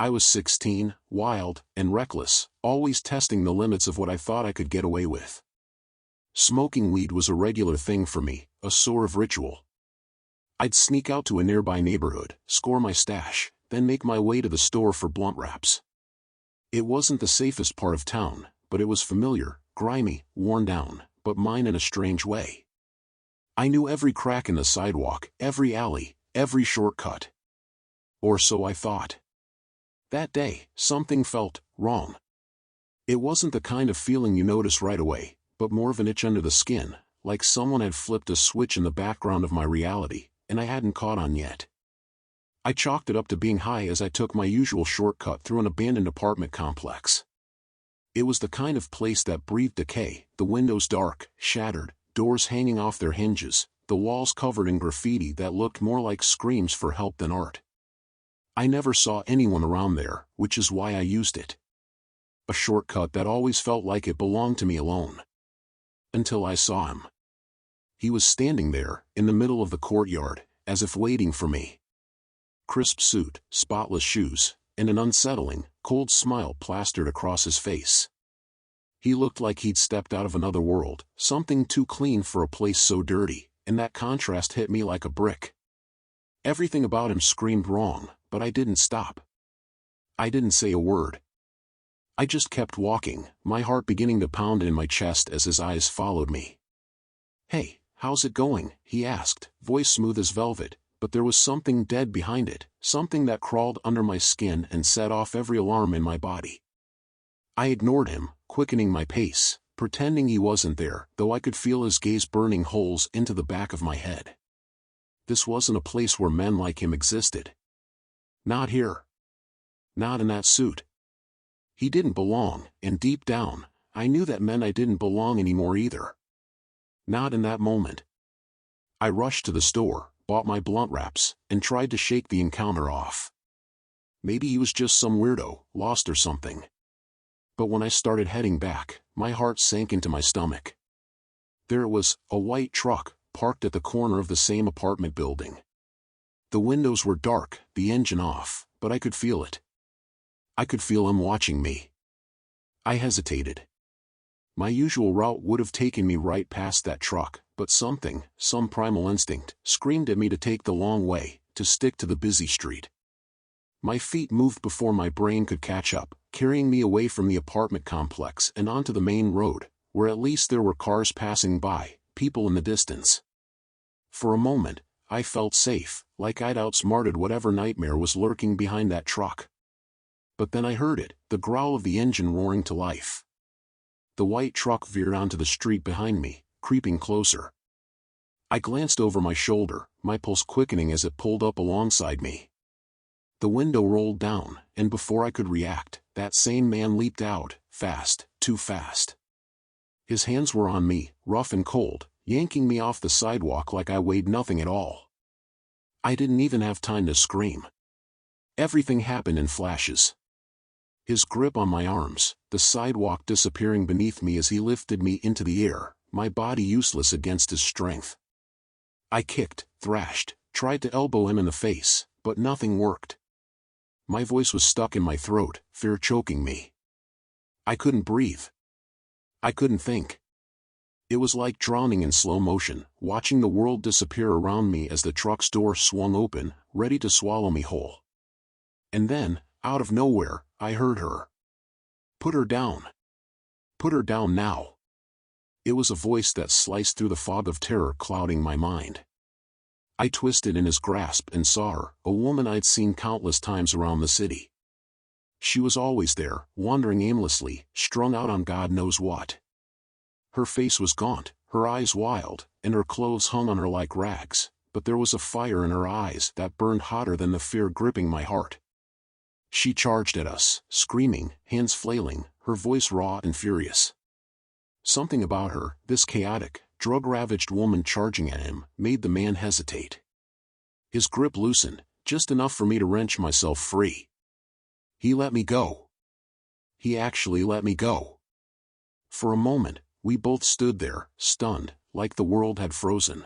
I was 16, wild, and reckless, always testing the limits of what I thought I could get away with. Smoking weed was a regular thing for me, a sort of ritual. I'd sneak out to a nearby neighborhood, score my stash, then make my way to the store for blunt wraps. It wasn't the safest part of town, but it was familiar, grimy, worn down, but mine in a strange way. I knew every crack in the sidewalk, every alley, every shortcut. Or so I thought. That day, something felt wrong. It wasn't the kind of feeling you notice right away, but more of an itch under the skin, like someone had flipped a switch in the background of my reality, and I hadn't caught on yet. I chalked it up to being high as I took my usual shortcut through an abandoned apartment complex. It was the kind of place that breathed decay, the windows dark, shattered, doors hanging off their hinges, the walls covered in graffiti that looked more like screams for help than art. I never saw anyone around there, which is why I used it. A shortcut that always felt like it belonged to me alone. Until I saw him. He was standing there, in the middle of the courtyard, as if waiting for me. Crisp suit, spotless shoes, and an unsettling, cold smile plastered across his face. He looked like he'd stepped out of another world, something too clean for a place so dirty, and that contrast hit me like a brick. Everything about him screamed wrong, but I didn't stop. I didn't say a word. I just kept walking, my heart beginning to pound in my chest as his eyes followed me. "Hey, how's it going?" he asked, voice smooth as velvet, but there was something dead behind it, something that crawled under my skin and set off every alarm in my body. I ignored him, quickening my pace, pretending he wasn't there, though I could feel his gaze burning holes into the back of my head. This wasn't a place where men like him existed. Not here. Not in that suit. He didn't belong, and deep down, I knew that meant I didn't belong anymore either. Not in that moment. I rushed to the store, bought my blunt wraps, and tried to shake the encounter off. Maybe he was just some weirdo, lost or something. But when I started heading back, my heart sank into my stomach. There it was, a white truck, parked at the corner of the same apartment building. The windows were dark, the engine off, but I could feel it. I could feel him watching me. I hesitated. My usual route would have taken me right past that truck, but something, some primal instinct, screamed at me to take the long way, to stick to the busy street. My feet moved before my brain could catch up, carrying me away from the apartment complex and onto the main road, where at least there were cars passing by, people in the distance. For a moment, I felt safe, like I'd outsmarted whatever nightmare was lurking behind that truck. But then I heard it, the growl of the engine roaring to life. The white truck veered onto the street behind me, creeping closer. I glanced over my shoulder, my pulse quickening as it pulled up alongside me. The window rolled down, and before I could react, that same man leaped out, fast, too fast. His hands were on me, rough and cold, yanking me off the sidewalk like I weighed nothing at all. I didn't even have time to scream. Everything happened in flashes. His grip on my arms, the sidewalk disappearing beneath me as he lifted me into the air, my body useless against his strength. I kicked, thrashed, tried to elbow him in the face, but nothing worked. My voice was stuck in my throat, fear choking me. I couldn't breathe. I couldn't think. It was like drowning in slow motion, watching the world disappear around me as the truck's door swung open, ready to swallow me whole. And then, out of nowhere, I heard her. "Put her down. Put her down now." It was a voice that sliced through the fog of terror clouding my mind. I twisted in his grasp and saw her, a woman I'd seen countless times around the city. She was always there, wandering aimlessly, strung out on God knows what. Her face was gaunt, her eyes wild, and her clothes hung on her like rags, but there was a fire in her eyes that burned hotter than the fear gripping my heart. She charged at us, screaming, hands flailing, her voice raw and furious. Something about her, this chaotic, drug-ravaged woman charging at him, made the man hesitate. His grip loosened, just enough for me to wrench myself free. He let me go. He actually let me go. For a moment, we both stood there, stunned, like the world had frozen.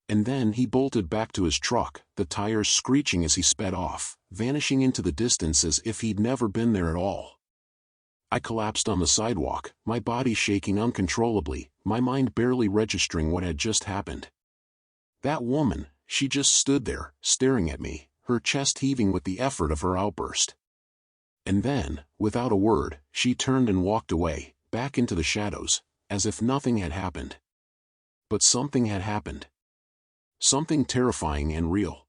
And then he bolted back to his truck, the tires screeching as he sped off, vanishing into the distance as if he'd never been there at all. I collapsed on the sidewalk, my body shaking uncontrollably, my mind barely registering what had just happened. That woman, she just stood there, staring at me, her chest heaving with the effort of her outburst. And then, without a word, she turned and walked away, back into the shadows, as if nothing had happened. But something had happened. Something terrifying and real.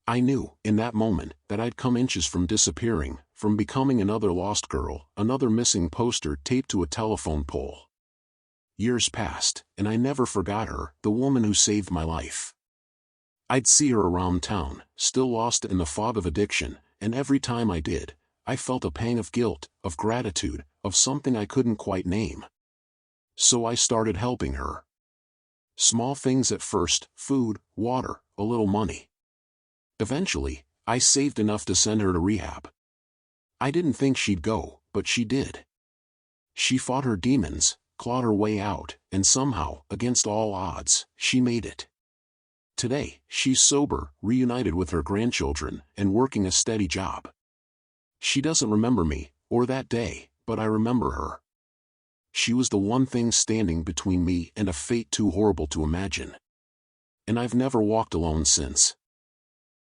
I knew, in that moment, that I'd come inches from disappearing, from becoming another lost girl, another missing poster taped to a telephone pole. Years passed, and I never forgot her, the woman who saved my life. I'd see her around town, still lost in the fog of addiction, and every time I did, I felt a pang of guilt, of gratitude, of something I couldn't quite name. So I started helping her. Small things at first, food, water, a little money. Eventually, I saved enough to send her to rehab. I didn't think she'd go, but she did. She fought her demons, clawed her way out, and somehow, against all odds, she made it. Today, she's sober, reunited with her grandchildren, and working a steady job. She doesn't remember me, or that day, but I remember her. She was the one thing standing between me and a fate too horrible to imagine. And I've never walked alone since.